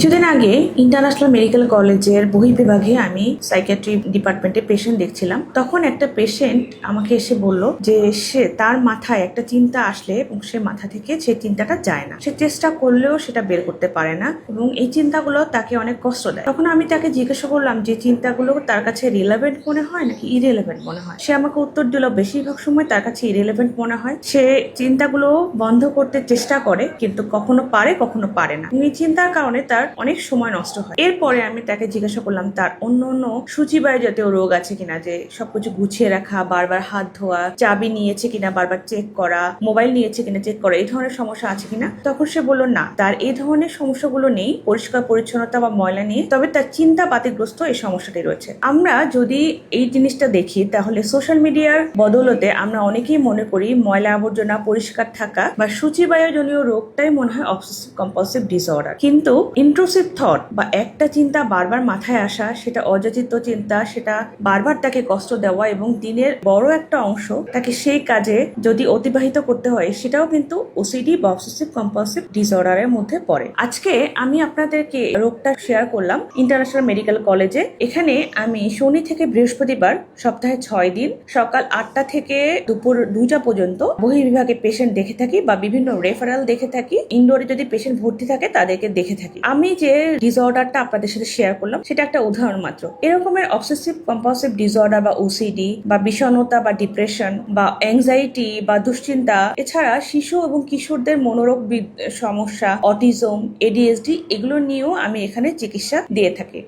কিছুদিন আগে international medical কলেজের বহির্বিভাগে আমি সাইকিয়াট্রি ডিপার্টমেন্টে পেশেন্ট দেখছিলাম। তখন একটা পেশেন্ট আমাকে এসে বলল যে তার মাথায় একটা চিন্তা আসলে এবং সে মাথা থেকে সেই চিন্তাটা যায় না, সে চেষ্টা করলেও সেটা বের করতে পারে না এবং এই চিন্তাগুলো তাকে অনেক কষ্ট দেয়। তখন আমি তাকে জিজ্ঞাসা করলাম যে চিন্তাগুলো তার কাছে রিলেভেন্ট মনে হয় নাকি ইরেলেভেন্ট মনে হয়। সে আমাকে উত্তর দিল বেশিরভাগ সময় তার কাছে ইরেলেভেন্ট মনে হয়। সে চিন্তাগুলো বন্ধ করতে চেষ্টা করে কিন্তু কখনো পারে কখনো পারে না। এই চিন্তার কারণে তার অনেক সময় নষ্ট হয়। এরপরে আমি তাকে জিজ্ঞাসা করলাম তার অন্য অন্য সূচিবায়ু জাতীয় রোগ আছে কিনা, যে সবকিছু গুছিয়ে রাখা, বারবার হাত ধোয়া, চাবি নিয়েছে কিনা বারবার চেক করা, মোবাইল নিয়েছে কিনা চেক করা, এই ধরনের সমস্যা আছে কিনা। তখন সে বলল না, তার এই ধরনের সমস্যাগুলো নেই, পরিষ্কার পরিচ্ছন্নতা বা ময়লা নিয়ে, তবে তার চিন্তা বাতিগ্রস্ত এই সমস্যাটি রয়েছে। আমরা যদি এই জিনিসটা দেখি তাহলে সোশ্যাল মিডিয়ার বদলতে আমরা অনেকেই মনে করি ময়লা আবর্জনা পরিষ্কার থাকা বা সূচিবায়ুজনীয় রোগটাই মনে হয় অবসেসিভ কম্পালসিভ ডিসঅর্ডার। কিন্তু ইন্ট্রুসিভ থট বা একটা চিন্তা বারবার মাথায় আসা, সেটা অযাচিত চিন্তা, সেটা বারবার তাকে কষ্ট দেওয়া এবং দিনের বড় একটা অংশ তাকে সেই কাজে যদি অতিবাহিত করতে হয়, সেটাও কিন্তু ওসিডি বা অবসেসিভ কম্পালসিভ ডিসঅর্ডারের মধ্যে পড়ে। আজকে আমি আপনাদেরকে রোগটা শেয়ার করলাম ইন্টারন্যাশনাল মেডিকেল কলেজে। এখানে আমি শনি থেকে বৃহস্পতিবার সপ্তাহে 6 দিন সকাল 8টা থেকে দুপুর 2টা পর্যন্ত বহির্বিভাগে পেশেন্ট দেখে থাকি বা বিভিন্ন রেফারেল দেখে থাকি। ইনডোরে যদি পেশেন্ট ভর্তি থাকে তাদেরকে দেখে থাকি। আমি যে ডিসঅর্ডারটা আপনাদের সাথে শেয়ার করলাম সেটা একটা উদাহরণ মাত্র। এরকমের অবসেসিভ কম্পালসিভ ডিসঅর্ডার বা ওসিডি বা বিষণ্ণতা বা ডিপ্রেশন বা অ্যাংজাইটি বা দুশ্চিন্তা, এছাড়া শিশু এবং কিশোরদের মনোরোগ সমস্যা, অটিজম, এডিএসডি, এগুলো নিয়েও আমি এখানে চিকিৎসা দিয়ে থাকি।